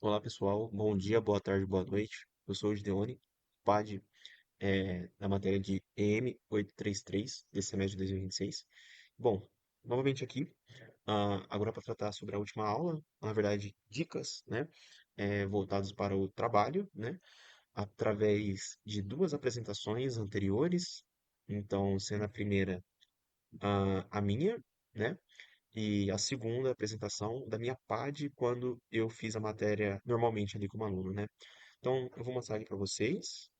Olá pessoal, bom dia, boa tarde, boa noite. Eu sou o Gideone, PAD da matéria de EM 833 desse semestre de 2026. Bom, novamente aqui, agora para tratar sobre a última aula, na verdade, dicas, né, voltadas para o trabalho, né, através de duas apresentações anteriores. Então, sendo a primeira a minha, né, e a segunda apresentação da minha PAD quando eu fiz a matéria normalmente ali como aluno, né? Então, eu vou mostrar aqui para vocês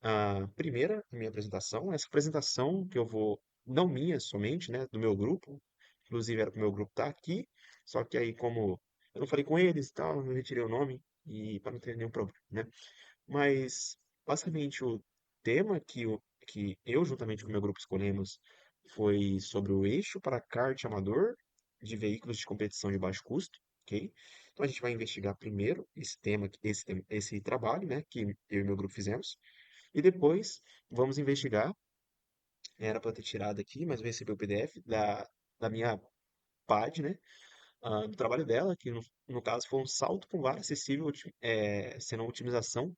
a primeira minha apresentação. Essa apresentação que eu vou, não minha somente, né, do meu grupo, inclusive era para o meu grupo estar aqui, só que aí como eu não falei com eles e tal, eu retirei o nome e para não ter nenhum problema, né? Mas basicamente o tema que eu juntamente com o meu grupo escolhemos foi sobre o eixo para kart amador de veículos de competição de baixo custo, ok? Então a gente vai investigar primeiro esse trabalho, né, que eu e meu grupo fizemos, e depois vamos investigar, era para ter tirado aqui, mas eu recebi o PDF da minha PAD, né, do trabalho dela, que no caso foi um salto com vara acessível, sendo uma otimização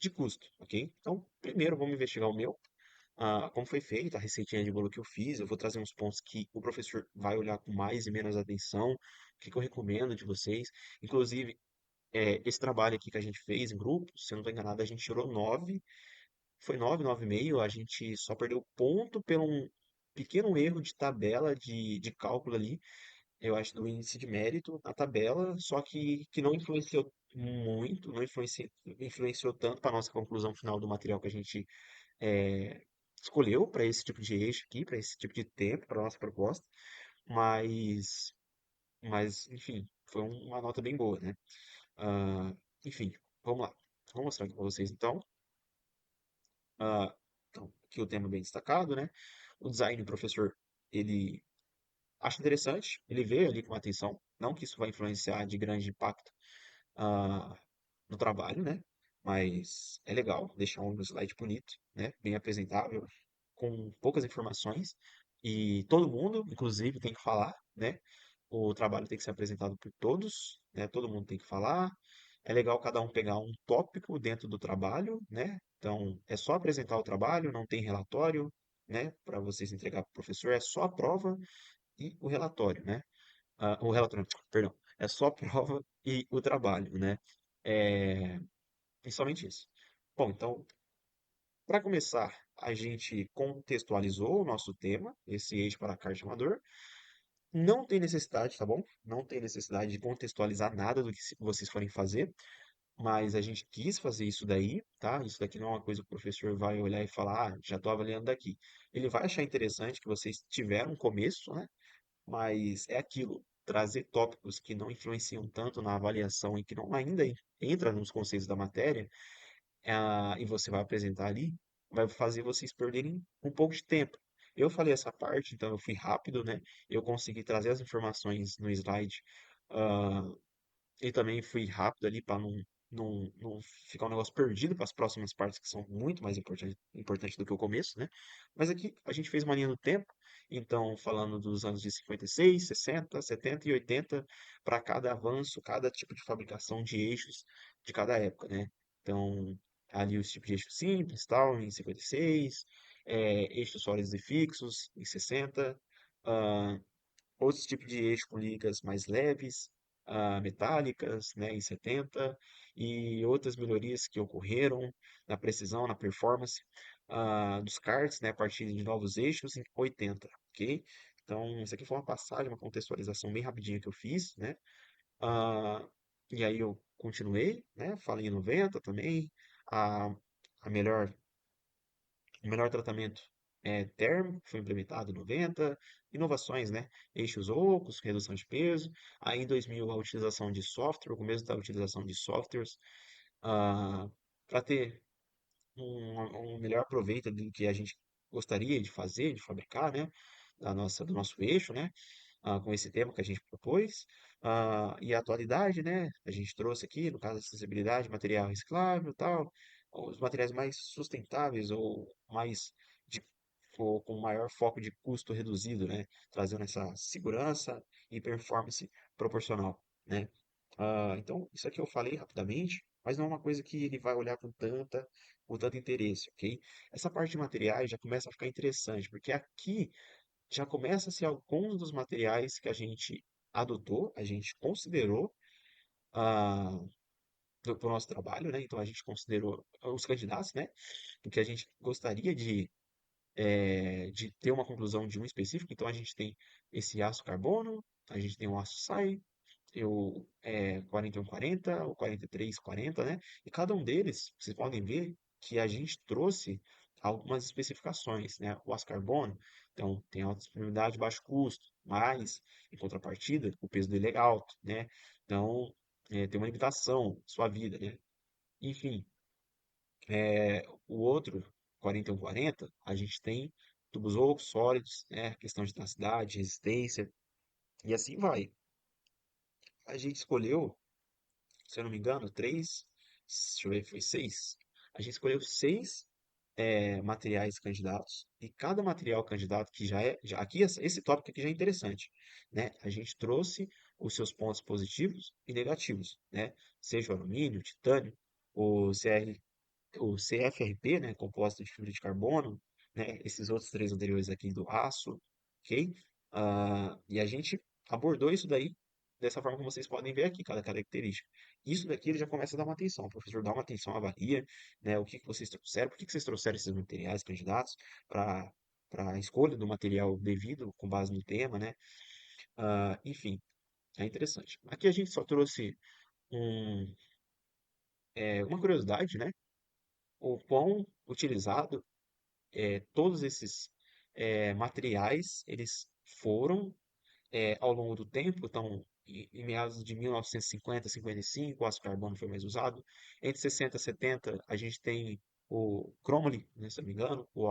de custo, ok? Então, primeiro vamos investigar o meu, como foi feita, a receitinha de bolo que eu fiz. Eu vou trazer uns pontos que o professor vai olhar com mais e menos atenção, o que que eu recomendo de vocês. Inclusive, esse trabalho aqui que a gente fez em grupo, se eu não estou enganado, a gente tirou 9, foi 9, 9,5. A gente só perdeu ponto por um pequeno erro de tabela de cálculo ali, eu acho, do índice de mérito na tabela, só que não influenciou muito, não influenciou tanto para a nossa conclusão final do material que a gente é, escolheu para esse tipo de eixo aqui, para esse tipo de tempo, para nossa proposta, mas, mas enfim, foi uma nota bem boa, né? Ah, enfim, vamos lá. Vou mostrar aqui para vocês então. Então, aqui o tema bem destacado, né? O design, o professor, ele acha interessante, ele vê ali com atenção, não que isso vai influenciar de grande impacto ah, no trabalho, né? Mas é legal deixar um slide bonito, né? Bem apresentável, com poucas informações. E todo mundo, inclusive, tem que falar, né? O trabalho tem que ser apresentado por todos, né? Todo mundo tem que falar. É legal cada um pegar um tópico dentro do trabalho, né? Então, é só apresentar o trabalho, não tem relatório, né? Para vocês entregar para o professor, é só a prova e o relatório, né? O relatório, perdão, é só a prova e o trabalho, né? É, e somente isso. Bom, então, para começar, a gente contextualizou o nosso tema, esse eixo para kart amador. Não tem necessidade, tá bom? Não tem necessidade de contextualizar nada do que vocês forem fazer, mas a gente quis fazer isso daí, tá? Isso daqui não é uma coisa que o professor vai olhar e falar, já estou avaliando daqui. Ele vai achar interessante que vocês tiveram um começo, né? Mas é aquilo, trazer tópicos que não influenciam tanto na avaliação e que não ainda entra nos conceitos da matéria, e você vai apresentar ali, vai fazer vocês perderem um pouco de tempo. Eu falei essa parte, então eu fui rápido, né? Eu consegui trazer as informações no slide, ah, e também fui rápido ali para não ficar um negócio perdido para as próximas partes que são muito mais importantes do que o começo, né? Mas aqui a gente fez uma linha do tempo, então falando dos anos de 56, 60, 70 e 80 para cada avanço, cada tipo de fabricação de eixos de cada época, né? Então, ali os tipos de eixo simples, tal, em 56, eixos sólidos e fixos em 60, ah, outros tipos de eixo com ligas mais leves, metálicas, né, em 70, e outras melhorias que ocorreram na precisão, na performance dos karts, né, a partir de novos eixos em 80, ok? Então, isso aqui foi uma passagem, uma contextualização bem rapidinha que eu fiz, né? Ah, e aí eu continuei, né? Falei em 90 também, a, a melhor o melhor tratamento térmico foi implementado em 90, inovações, né? Eixos ocos, redução de peso. Aí em 2000 a utilização de software, o começo da utilização de softwares, para ter um melhor proveito do que a gente gostaria de fazer, de fabricar, né? Do nosso eixo, né? Com esse tema que a gente propôs. E a atualidade, né? A gente trouxe aqui, no caso da acessibilidade, material reciclável, tal, os materiais mais sustentáveis ou mais de, ou com maior foco de custo reduzido, né? Trazendo essa segurança e performance proporcional, né? Então, isso aqui eu falei rapidamente, mas não é uma coisa que ele vai olhar com tanto interesse, ok? Essa parte de materiais já começa a ficar interessante, porque aqui já começa a ser alguns dos materiais que a gente adotou, a gente considerou para o nosso trabalho, né? Então a gente considerou os candidatos, né? Porque a gente gostaria de ter uma conclusão de um específico. Então a gente tem esse aço carbono, a gente tem o aço SAI, o 4140, o 4340, né? E cada um deles, vocês podem ver que a gente trouxe algumas especificações, né? O aço carbono, então tem alta disponibilidade, baixo custo, mas em contrapartida, o peso dele é alto, né? Então tem uma limitação à sua vida, né? Enfim, o outro, 4140, a gente tem tubos ocos, sólidos, né? Questão de densidade, resistência, e assim vai. A gente escolheu, se eu não me engano, três, deixa eu ver, foi seis. A gente escolheu seis materiais candidatos, e cada material candidato que aqui esse tópico aqui já é interessante, né? A gente trouxe os seus pontos positivos e negativos, né? Seja o alumínio, o titânio, o CR o CFRP, né, composto de fibra de carbono, né, esses outros três anteriores aqui do aço, ok? E a gente abordou isso daí dessa forma como vocês podem ver aqui, cada característica. Isso daqui ele já começa a dar uma atenção, o professor dá uma atenção, avalia, né, o que que vocês trouxeram, por que que vocês trouxeram esses materiais candidatos para a escolha do material devido com base no tema, né? Enfim, é interessante. Aqui a gente só trouxe um, uma curiosidade, né? O quão utilizado todos esses materiais eles foram ao longo do tempo. Então, em meados de 1950, 55, o aço carbono foi mais usado. Entre 60 e 70, a gente tem o chromoly, né, se não me engano, o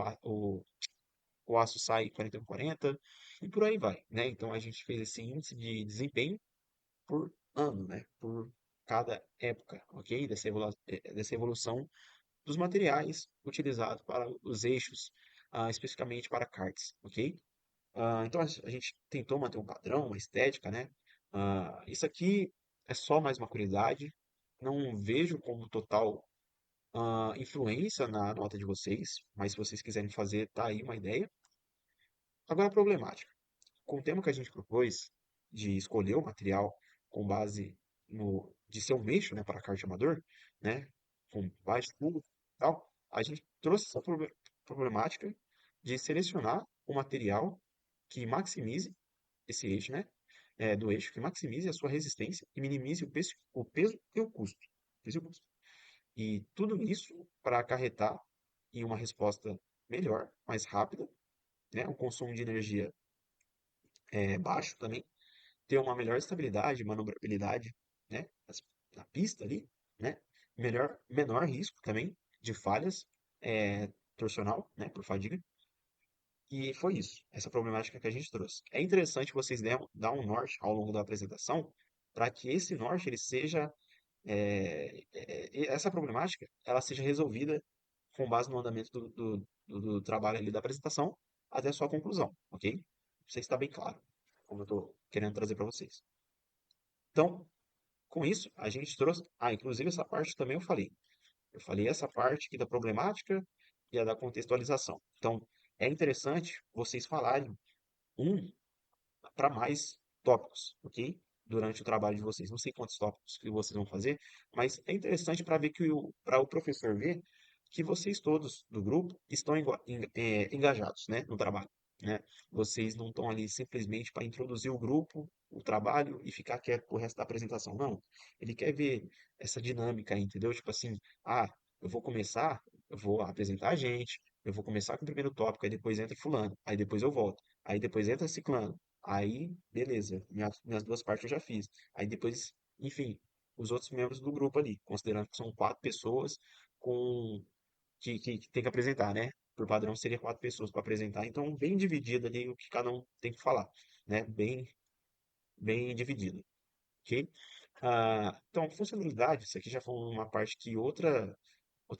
aço SAI 4140, e por aí vai, né? Então, a gente fez esse índice de desempenho por ano, né? Por cada época, ok? Dessa evolução dos materiais utilizados para os eixos, especificamente para karts, ok? Então a gente tentou manter um padrão, uma estética, né? Isso aqui é só mais uma curiosidade, não vejo como total influência na nota de vocês, mas se vocês quiserem fazer, tá aí uma ideia. Agora a problemática. Com o tema que a gente propôs de escolher o material com base de ser um eixo, né, para kart amador, né, com baixo cubo e tal, a gente trouxe essa problemática de selecionar o material que maximize esse eixo, né, do eixo, que maximize a sua resistência e minimize o peso e o custo. Peso e o custo. E tudo isso para acarretar em uma resposta melhor, mais rápida, né, um consumo de energia baixo também, ter uma melhor estabilidade, manobrabilidade, né, na pista ali, né, menor risco também de falhas torcional, né, por fadiga. E foi isso, essa problemática que a gente trouxe. É interessante vocês dar um norte ao longo da apresentação, para que esse norte ele seja essa problemática ela seja resolvida com base no andamento do trabalho ali da apresentação até a sua conclusão, ok? Não sei se está bem claro, como eu estou querendo trazer para vocês. Então, com isso, a gente trouxe. Inclusive essa parte também eu falei. Eu falei essa parte aqui da problemática e a da contextualização. Então, é interessante vocês falarem um para mais tópicos, ok? Durante o trabalho de vocês. Não sei quantos tópicos que vocês vão fazer, mas é interessante para ver que para o professor ver que vocês todos do grupo estão engajados, né, no trabalho, né? Vocês não estão ali simplesmente para introduzir o grupo, o trabalho e ficar quieto pro resto da apresentação. Não. Ele quer ver essa dinâmica aí, entendeu? Tipo assim, eu vou começar, eu vou apresentar a gente, eu vou começar com o primeiro tópico, aí depois entra fulano, aí depois eu volto, aí depois entra ciclano, aí beleza, minhas duas partes eu já fiz. Aí depois, enfim, os outros membros do grupo ali, considerando que são quatro pessoas com que tem que apresentar, né? Por padrão seria quatro pessoas para apresentar, então bem dividido ali o que cada um tem que falar, né? Bem dividido, ok? Então, funcionalidade, isso aqui já foi uma parte que outro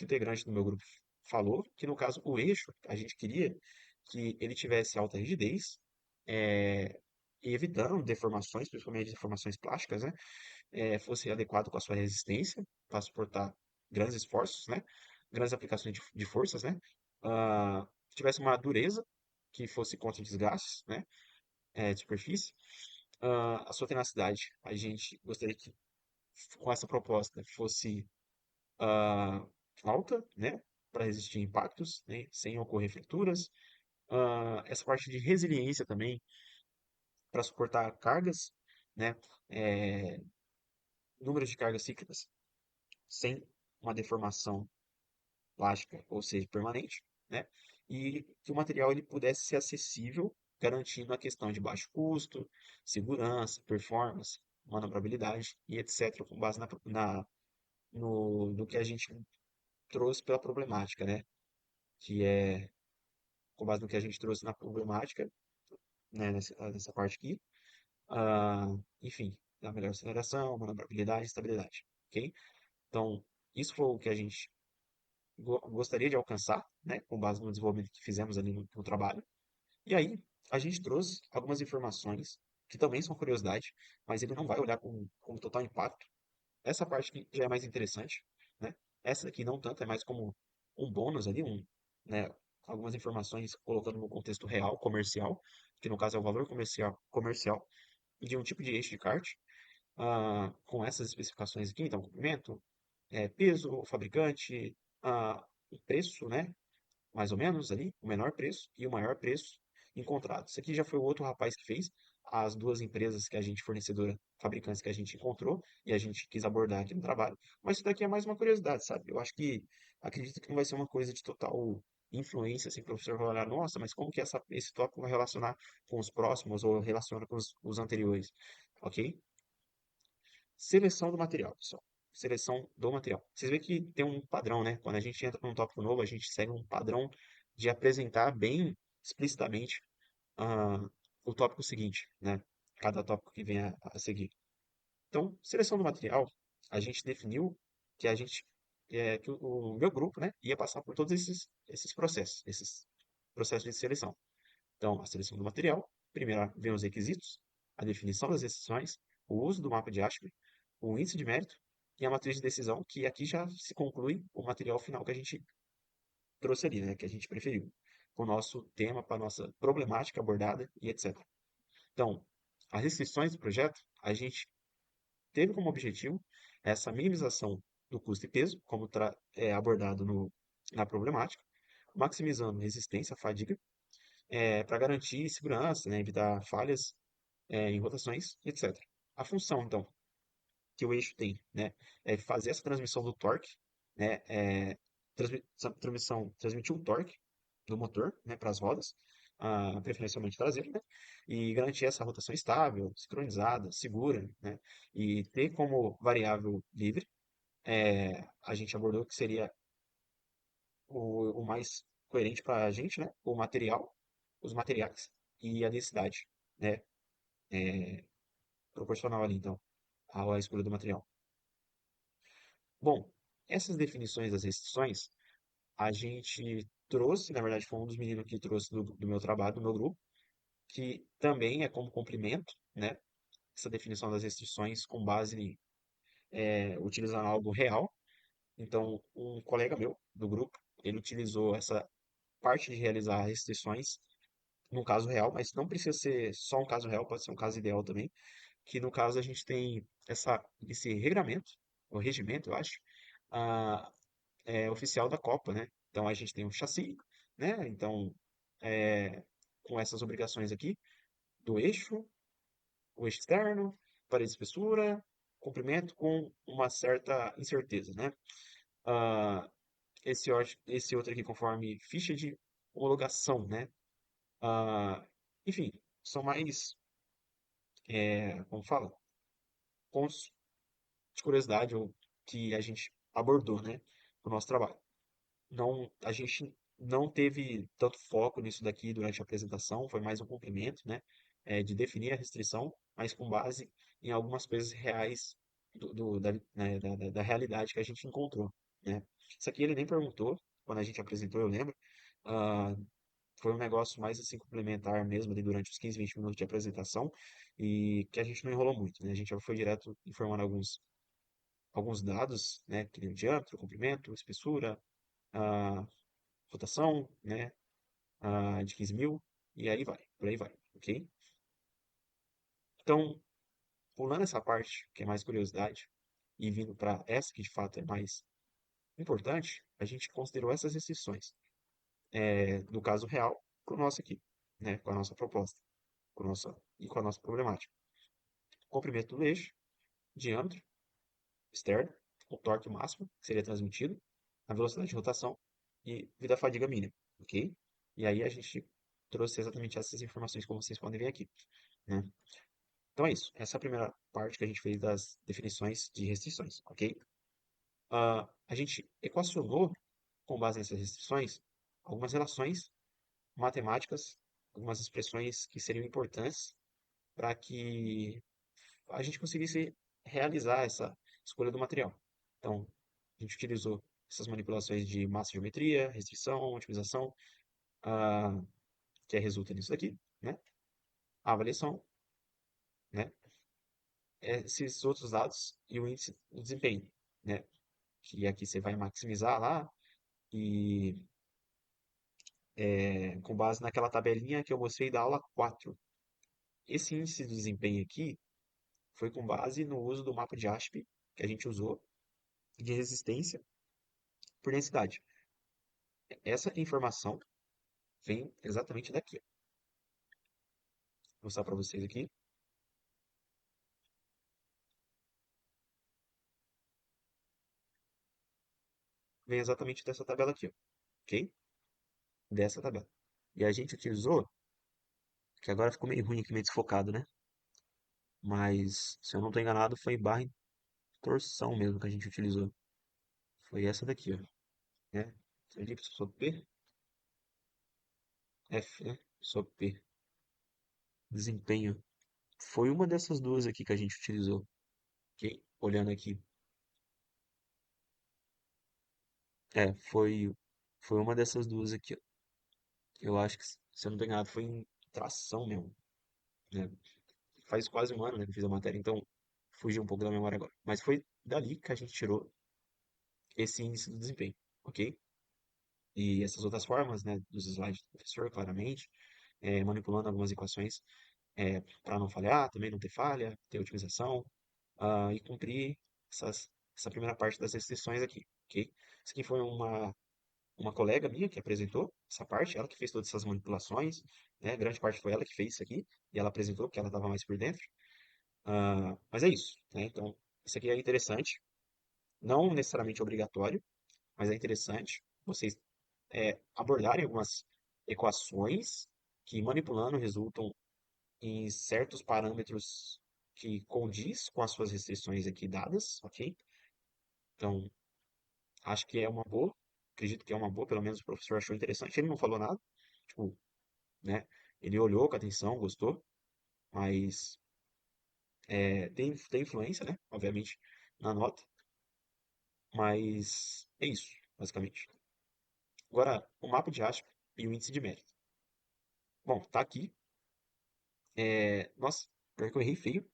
integrante do meu grupo falou, que no caso o eixo, a gente queria que ele tivesse alta rigidez, é, e evitando deformações, principalmente deformações plásticas, né? fosse adequado com a sua resistência para suportar grandes esforços, né? Grandes aplicações de forças, né? Que tivesse uma dureza que fosse contra desgastes, né? De superfície. A sua tenacidade, a gente gostaria que com essa proposta fosse ah, alta, né? Para resistir a impactos, né? Sem ocorrer fraturas. Essa parte de resiliência também, para suportar cargas, né? É, número de cargas cíclicas sem uma deformação plástica, ou seja, permanente, né? E que o material ele pudesse ser acessível, garantindo a questão de baixo custo, segurança, performance, manobrabilidade e etc., com base no que a gente trouxe pela problemática, né? Que é com base no que a gente trouxe na problemática, né? Nessa parte aqui, ah, enfim, da melhor aceleração, manobrabilidade e estabilidade, ok? Então, isso foi o que a gente gostaria de alcançar, né, com base no desenvolvimento que fizemos ali no trabalho. E aí, a gente trouxe algumas informações que também são curiosidade, mas ele não vai olhar com total impacto. Essa parte que já é mais interessante, né? Essa aqui não tanto, é mais como um bônus ali, né, algumas informações colocando no contexto real, comercial, que no caso é o valor comercial de um tipo de eixo de kart, com essas especificações aqui, então, comprimento, peso, fabricante, o preço, né? Mais ou menos ali, o menor preço e o maior preço encontrado. Isso aqui já foi o outro rapaz que fez, as duas empresas que a gente, fornecedora, fabricantes que a gente encontrou e a gente quis abordar aqui no trabalho. Mas isso daqui é mais uma curiosidade, sabe? Eu acho que, acredito que não vai ser uma coisa de total influência, assim, para o professor vai olhar, nossa, mas como que esse tópico vai relacionar com os próximos ou relaciona com os anteriores, ok? Seleção do material, pessoal. Seleção do material. Vocês veem que tem um padrão, né? Quando a gente entra num tópico novo, a gente segue um padrão de apresentar bem explicitamente ah, o tópico seguinte, né? Cada tópico que vem a seguir. Então, seleção do material, a gente definiu que que o meu grupo, né, ia passar por todos esses processos de seleção. Então, a seleção do material, primeiro vem os requisitos, a definição das restrições, o uso do mapa de Ashby, o índice de mérito e a matriz de decisão, que aqui já se conclui o material final que a gente trouxe ali, né, que a gente preferiu, com o nosso tema, para a nossa problemática abordada e etc. Então, as restrições do projeto, a gente teve como objetivo essa minimização do custo e peso, como é abordado na problemática, maximizando resistência, fadiga, para garantir segurança, né, evitar falhas em rotações, etc. A função, então, que o eixo tem, né, é fazer essa transmissão do torque, né, transmitir o torque do motor, né, para as rodas, preferencialmente traseiro, né, e garantir essa rotação estável, sincronizada, segura, né, e ter como variável livre, a gente abordou que seria o mais coerente para a gente, né, o material, os materiais e a densidade, né, proporcional ali, então, à escolha do material. Bom, essas definições das restrições, a gente trouxe, na verdade, foi um dos meninos que trouxe do meu trabalho, do meu grupo, que também é como complemento, né? Essa definição das restrições com base em utilizando algo real. Então, um colega meu do grupo, ele utilizou essa parte de realizar restrições num caso real, mas não precisa ser só um caso real, pode ser um caso ideal também, que no caso a gente tem esse regramento, o regimento, eu acho, ah, oficial da Copa, né? Então a gente tem um chassi, né? Então, é, com essas obrigações aqui, do eixo, o eixo externo, parede de espessura, comprimento com uma certa incerteza, né? Ah, esse outro aqui conforme ficha de homologação, né? Ah, enfim, são mais, como fala, pontos de curiosidade ou que a gente abordou, né, no nosso trabalho. Não, a gente não teve tanto foco nisso daqui durante a apresentação, foi mais um complemento, né, de definir a restrição, mas com base em algumas coisas reais né, da realidade que a gente encontrou, né. Isso aqui ele nem perguntou, quando a gente apresentou, eu lembro, ah, foi um negócio mais assim complementar mesmo ali durante os 15, 20 minutos de apresentação e que a gente não enrolou muito, né? A gente já foi direto informando alguns dados, né? Que nem o diâmetro, comprimento, espessura, a rotação, né? De 15 mil e aí vai, por aí vai, ok? Então, pulando essa parte, que é mais curiosidade, e vindo para essa que de fato é mais importante, a gente considerou essas restrições, no caso real, para o nosso aqui, né? Com a nossa proposta, com a nossa problemática. Comprimento do eixo, diâmetro externo, o torque máximo que seria transmitido, a velocidade de rotação e vida fadiga mínima, ok? E aí a gente trouxe exatamente essas informações como vocês podem ver aqui, né? Então é isso. Essa é a primeira parte que a gente fez das definições de restrições, ok? A gente equacionou, com base nessas restrições, algumas relações matemáticas, algumas expressões que seriam importantes para que a gente conseguisse realizar essa escolha do material. Então, a gente utilizou essas manipulações de massa-geometria, restrição, otimização, ah, que resulta nisso daqui, né? A avaliação, né? Esses outros dados e o índice do desempenho, né? Que aqui você vai maximizar lá e com base naquela tabelinha que eu mostrei da aula 4. Esse índice de desempenho aqui foi com base no uso do mapa de ASP que a gente usou de resistência por densidade. Essa informação vem exatamente daqui. Vou mostrar para vocês aqui. Vem exatamente dessa tabela aqui, ó, ok? Dessa tabela. E a gente utilizou, que agora ficou meio ruim aqui, meio desfocado, né? Mas, se eu não estou enganado, foi barra em torção mesmo que a gente utilizou. Foi essa daqui, ó, né? Elipse sobre P, F, né? Sobre P. Desempenho. Foi uma dessas duas aqui que a gente utilizou, ok? Olhando aqui. Foi uma dessas duas aqui, ó. Eu acho que, se eu não estou enganado, foi em tração mesmo, né? Faz quase um ano, né, que eu fiz a matéria, então fugiu um pouco da memória agora. Mas foi dali que a gente tirou esse índice do desempenho, ok? E essas outras formas, né, dos slides do professor, claramente, manipulando algumas equações para não falhar, também não ter falha, ter otimização, e cumprir essa primeira parte das restrições aqui, ok? Isso aqui foi uma colega minha que apresentou essa parte, ela que fez todas essas manipulações, né? Grande parte foi ela que fez isso aqui, e ela apresentou, porque ela estava mais por dentro. Mas é isso, né? Então, isso aqui é interessante, não necessariamente obrigatório, mas é interessante vocês abordarem algumas equações que manipulando resultam em certos parâmetros que condiz com as suas restrições aqui dadas, ok? Então, acho que é uma boa, acredito que é uma boa, pelo menos o professor achou interessante. Ele não falou nada, tipo, né? Ele olhou com atenção, gostou, mas tem influência, né? Obviamente, na nota. Mas é isso, basicamente. Agora, o mapa de ASP e o índice de mérito. Bom, tá aqui. Nossa, pior que eu errei feio.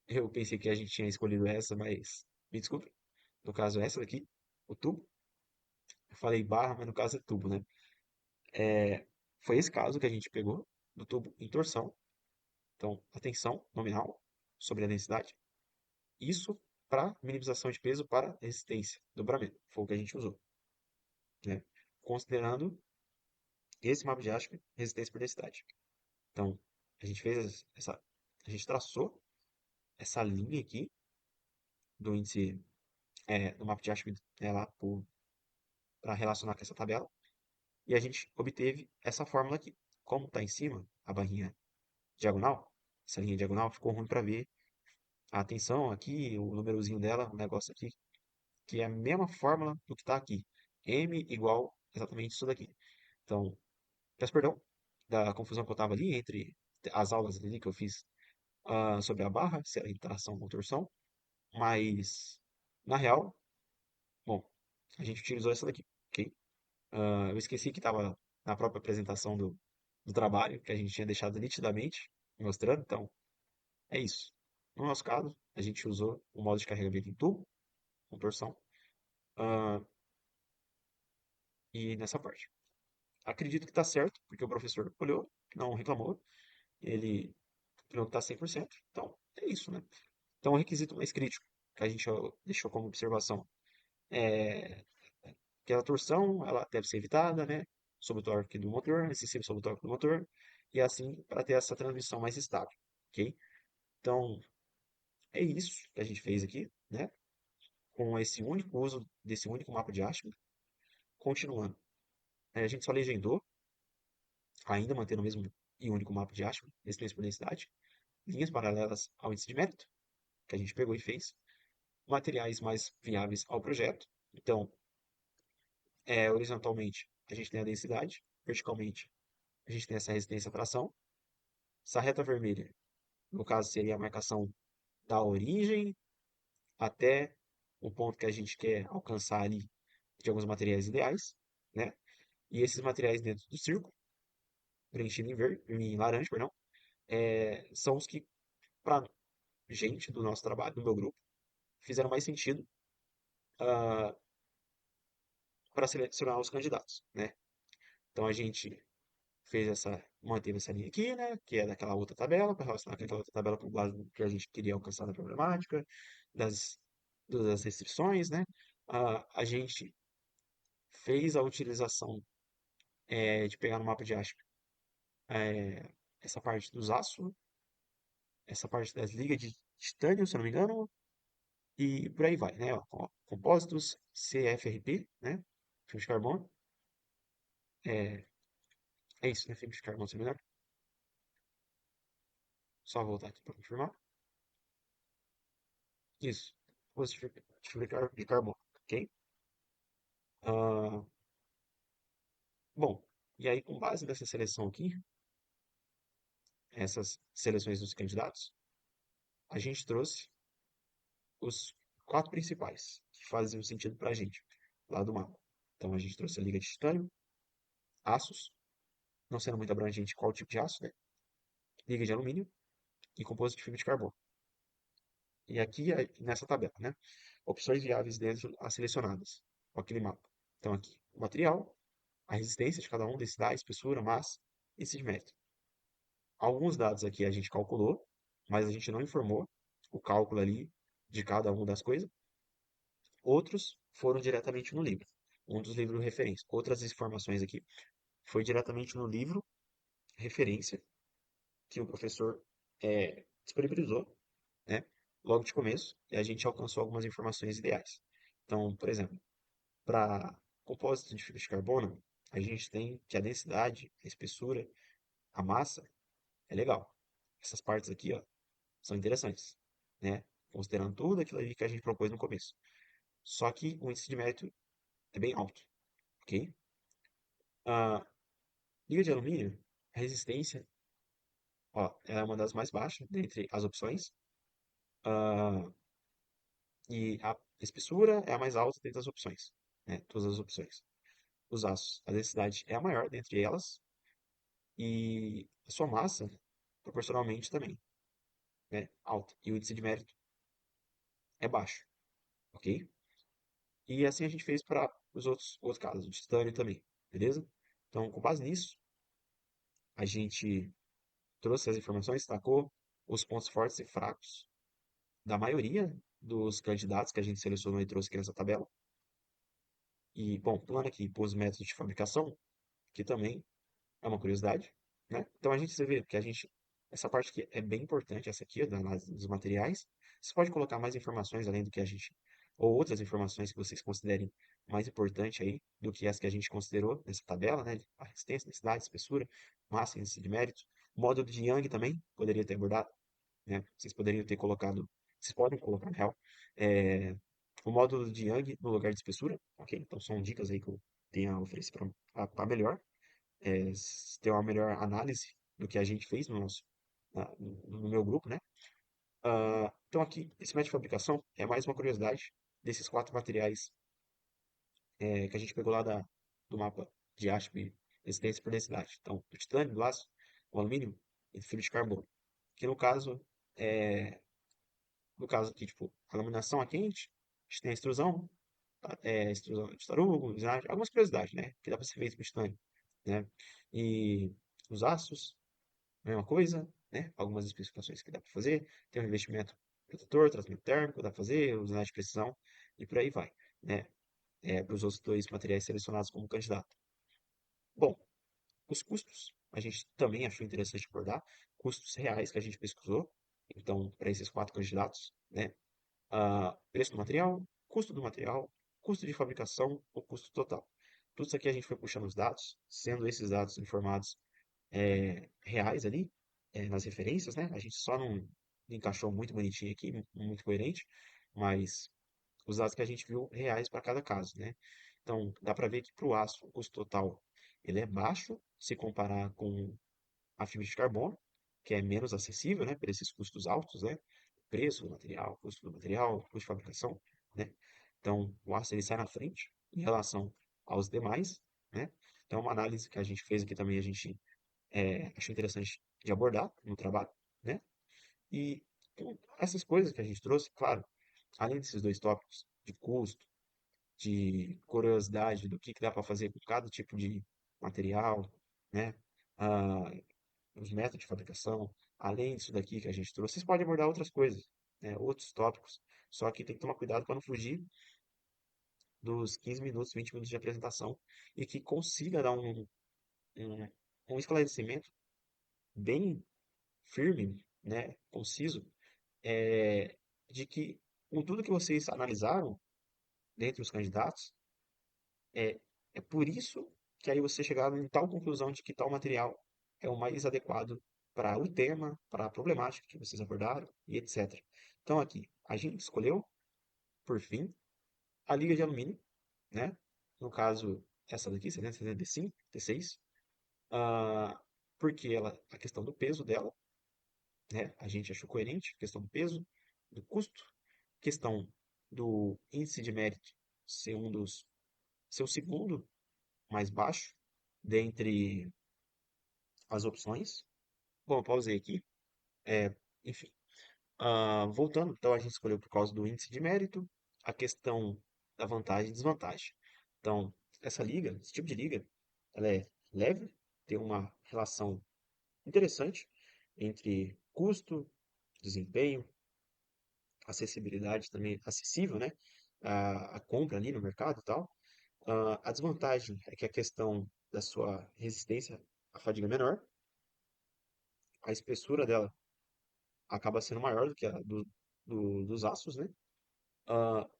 Eu pensei que a gente tinha escolhido essa, mas me desculpe. No caso, essa daqui, o tubo. Eu falei barra, mas no caso é tubo, né? É, Foi esse caso que a gente pegou do tubo em torção. Então, a tensão nominal sobre a densidade. Isso para minimização de peso para resistência, dobramento. Foi o que a gente usou, né? Considerando esse mapa de ASP, resistência por densidade. Então, a gente fez a gente traçou essa linha aqui do índice, do mapa de Ashby, né, lá para relacionar com essa tabela, e a gente obteve essa fórmula aqui. Como está em cima, a barrinha diagonal, essa linha diagonal, ficou ruim para ver a tensão aqui, o númerozinho dela, o negócio aqui, que é a mesma fórmula do que está aqui. M igual exatamente isso daqui. Então, peço perdão da confusão que eu estava ali entre as aulas ali que eu fiz sobre a barra, se era tração ou torção, mas na real, bom, a gente utilizou essa daqui, ok? Eu esqueci que estava na própria apresentação do trabalho, que a gente tinha deixado nitidamente mostrando. Então, é isso. No nosso caso, a gente usou o modo de carregamento em tubo, com torção, ah, e nessa parte. Acredito que está certo, porque o professor olhou, não reclamou, ele falou que está 100%. Então, é isso, né? Então, o requisito mais crítico que a gente deixou como observação é que a torção ela deve ser evitada, né? Sob o torque do motor, excessivo sob o torque do motor, e assim para ter essa transmissão mais estável, ok? Então, é isso que a gente fez aqui, né? Com esse único uso desse único mapa de Ashby. Continuando, a gente só legendou, ainda mantendo o mesmo e único mapa de Ashby, extensão por densidade, linhas paralelas ao índice de mérito, que a gente pegou e fez, materiais mais viáveis ao projeto. Então, horizontalmente, a gente tem a densidade, verticalmente, a gente tem essa resistência à tração. Essa reta vermelha, no caso, seria a marcação da origem até o ponto que a gente quer alcançar ali de alguns materiais ideais, né? E esses materiais dentro do círculo, preenchido em verde, em laranja, perdão, são os que, para gente do nosso trabalho, do meu grupo, fizeram mais sentido para selecionar os candidatos, né? Então a gente manteve essa linha aqui, né? Que é daquela outra tabela, para relacionar com aquela outra tabela para o lado que a gente queria alcançar na problemática, das, das restrições, né? A gente fez a utilização de pegar no mapa de ASP essa parte dos aços, essa parte das ligas de titânio, se eu não me engano, e por aí vai, né? Ó, compósitos, CFRP, né? Fibra de carbono. É, é isso, né? Fibra de carbono, se não me engano. Só voltar aqui para confirmar. Isso. Composto de fibra de carbono, ok? Ah, bom, e aí com base nessa seleção aqui, essas seleções dos candidatos, a gente trouxe os quatro principais que faziam sentido para a gente lá do mapa. Então a gente trouxe a liga de titânio, aços, não sendo muito abrangente qual tipo de aço, né? Liga de alumínio e composto de fibra de carbono. E aqui, nessa tabela, né? Opções viáveis dentro as selecionadas, com aquele mapa. Então aqui, o material, a resistência de cada um desses dá, espessura, massa e esse de mérito. Alguns dados aqui a gente calculou, mas a gente não informou o cálculo ali de cada uma das coisas. Outros foram diretamente no livro, um dos livros referência. Outras informações aqui foi diretamente no livro referência que o professor disponibilizou, né, logo de começo, e a gente alcançou algumas informações ideais. Então, por exemplo, para compósito de fibra de carbono, a gente tem que a densidade, a espessura, a massa é legal. Essas partes aqui, ó, são interessantes, né? Considerando tudo aquilo ali que a gente propôs no começo. Só que o índice de mérito é bem alto, ok? A liga de alumínio, a resistência, ó, é uma das mais baixas dentre as opções. Ah, e a espessura é a mais alta dentre as opções, né? Todas as opções. Os aços, a densidade é a maior dentre elas e a sua massa, proporcionalmente também, né? Alta. E o índice de mérito é baixo, ok? E assim a gente fez para os outros casos, de titânio também, beleza? Então, com base nisso, a gente trouxe as informações, destacou os pontos fortes e fracos da maioria dos candidatos que a gente selecionou e trouxe aqui nessa tabela. E, bom, pulando aqui para os métodos de fabricação, que também é uma curiosidade, né? Então a gente vê que essa parte aqui é bem importante, essa aqui, da análise dos materiais. Você pode colocar mais informações além do que a gente, ou outras informações que vocês considerem mais importante aí do que as que a gente considerou nessa tabela, né? A resistência, densidade, espessura, massa, índice de mérito. O módulo de Young também poderia ter abordado, né? Vocês poderiam ter colocado, vocês podem colocar, na real, é, o módulo de Young no lugar de espessura, ok? Então são dicas aí que eu tenho a oferecer para melhor ter uma melhor análise do que a gente fez no meu grupo, né? Então aqui, esse método de fabricação é mais uma curiosidade desses quatro materiais que a gente pegou lá do mapa de ASP resistência por densidade. Então, o titânio, do aço, o alumínio e fibra de carbono. Que é, no caso aqui, tipo, a laminação a quente, a gente tem a extrusão, extrusão de tarugo, usagem, algumas curiosidades, né? Que dá para ser feito com titânio, né? E os aços, mesma coisa, né? Algumas especificações que dá para fazer. Tem um revestimento protetor, tratamento térmico, dá para fazer, usina de precisão e por aí vai, né? Para os outros dois materiais selecionados como candidato. Bom, os custos, a gente também achou interessante abordar, custos reais que a gente pesquisou, então, para esses quatro candidatos, né? Preço do material, custo de fabricação, o custo total. Tudo isso aqui a gente foi puxando os dados, sendo esses dados informados reais ali, nas referências, né? A gente só não encaixou muito bonitinho aqui, muito coerente, mas os dados que a gente viu reais para cada caso, né? Então, dá para ver que para o aço, o custo total ele é baixo se comparar com a fibra de carbono, que é menos acessível, né, por esses custos altos, né? Preço do material, custo do material, custo de fabricação, né? Então, o aço ele sai na frente em relação aos demais, né? Então, uma análise que a gente fez aqui também, a gente achou interessante de abordar no trabalho, né? E então, essas coisas que a gente trouxe, claro, além desses dois tópicos, de custo, de curiosidade do que dá para fazer com cada tipo de material, né? Ah, os métodos de fabricação, além disso daqui que a gente trouxe, vocês podem abordar outras coisas, né? Outros tópicos. Só que tem que tomar cuidado para não fugir dos 15 minutos, 20 minutos de apresentação e que consiga dar um, um esclarecimento bem firme, né? Conciso, é, de que com tudo que vocês analisaram dentre os candidatos, É, é por isso que aí você chegaram em tal conclusão de que tal material é o mais adequado para o tema, para a problemática que vocês abordaram e etc. Então aqui, a gente escolheu, por fim, a liga de alumínio, né? No caso, essa daqui, 775, T6, ah, porque a questão do peso dela, né? A gente achou coerente, questão do peso, do custo, questão do índice de mérito ser ser o segundo mais baixo dentre as opções. Bom, eu pausei aqui. É, enfim, voltando, então a gente escolheu por causa do índice de mérito, a questão da vantagem e desvantagem. Então, essa liga, esse tipo de liga, ela é leve, tem uma relação interessante entre custo, desempenho, acessibilidade também, acessível, né? A compra ali no mercado e tal. A desvantagem é que a questão da sua resistência à fadiga é menor, a espessura dela acaba sendo maior do que dos aços, né?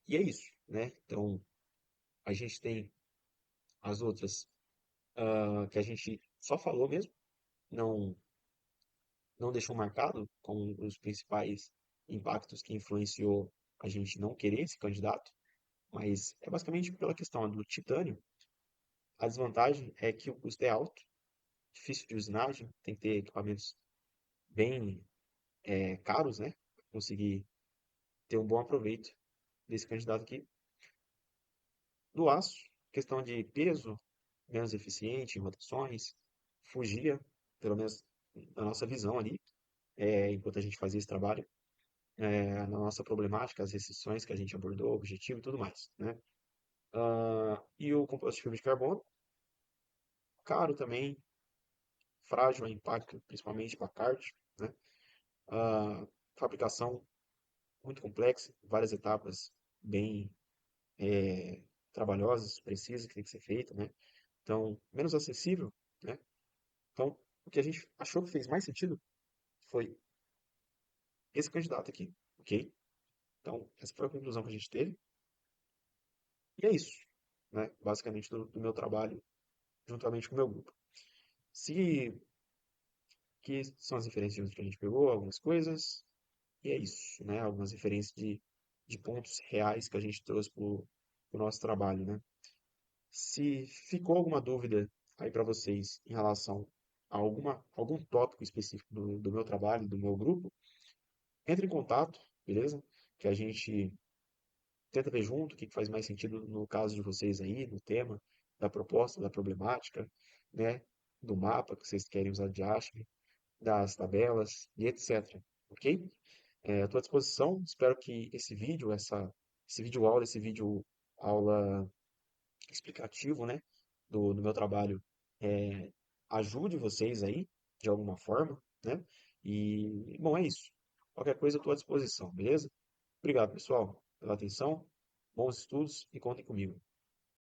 E é isso, né? Então, a gente tem as outras que a gente só falou mesmo, não, não deixou marcado como os principais impactos que influenciou a gente não querer esse candidato, mas é basicamente pela questão do titânio. A desvantagem é que o custo é alto, difícil de usinagem, tem que ter equipamentos bem caros, né? Pra conseguir ter um bom aproveito desse candidato aqui. Do aço, questão de peso, menos eficiente em rotações, fugia, pelo menos na nossa visão ali, enquanto a gente fazia esse trabalho, na nossa problemática, as restrições que a gente abordou, objetivo e tudo mais, né? E o composto de fibra de carbono, caro também, frágil a impacto, principalmente para kart, né? Ah, fabricação muito complexa, várias etapas bem trabalhosas, precisas, que tem que ser feita, né? Então, menos acessível, né? Então, o que a gente achou que fez mais sentido foi esse candidato aqui, ok? Então, essa foi a conclusão que a gente teve. E é isso, né? Basicamente do meu trabalho, juntamente com o meu grupo. Se que são as referências que a gente pegou, algumas coisas, e é isso, né? Algumas referências de pontos reais que a gente trouxe para o nosso trabalho, né? Se ficou alguma dúvida aí para vocês em relação a algum tópico específico do meu trabalho, do meu grupo, entre em contato, beleza? Que a gente tenta ver junto o que faz mais sentido no caso de vocês aí, no tema, da proposta, da problemática. né, do mapa que vocês querem usar de Ashby, das tabelas e etc. Ok? À tua disposição. Espero que esse vídeo aula, esse vídeo aula explicativo, né, do meu trabalho, é, ajude vocês aí de alguma forma, né? E, bom, é isso. Qualquer coisa eu estou à disposição, beleza? Obrigado, pessoal, pela atenção. Bons estudos e contem comigo.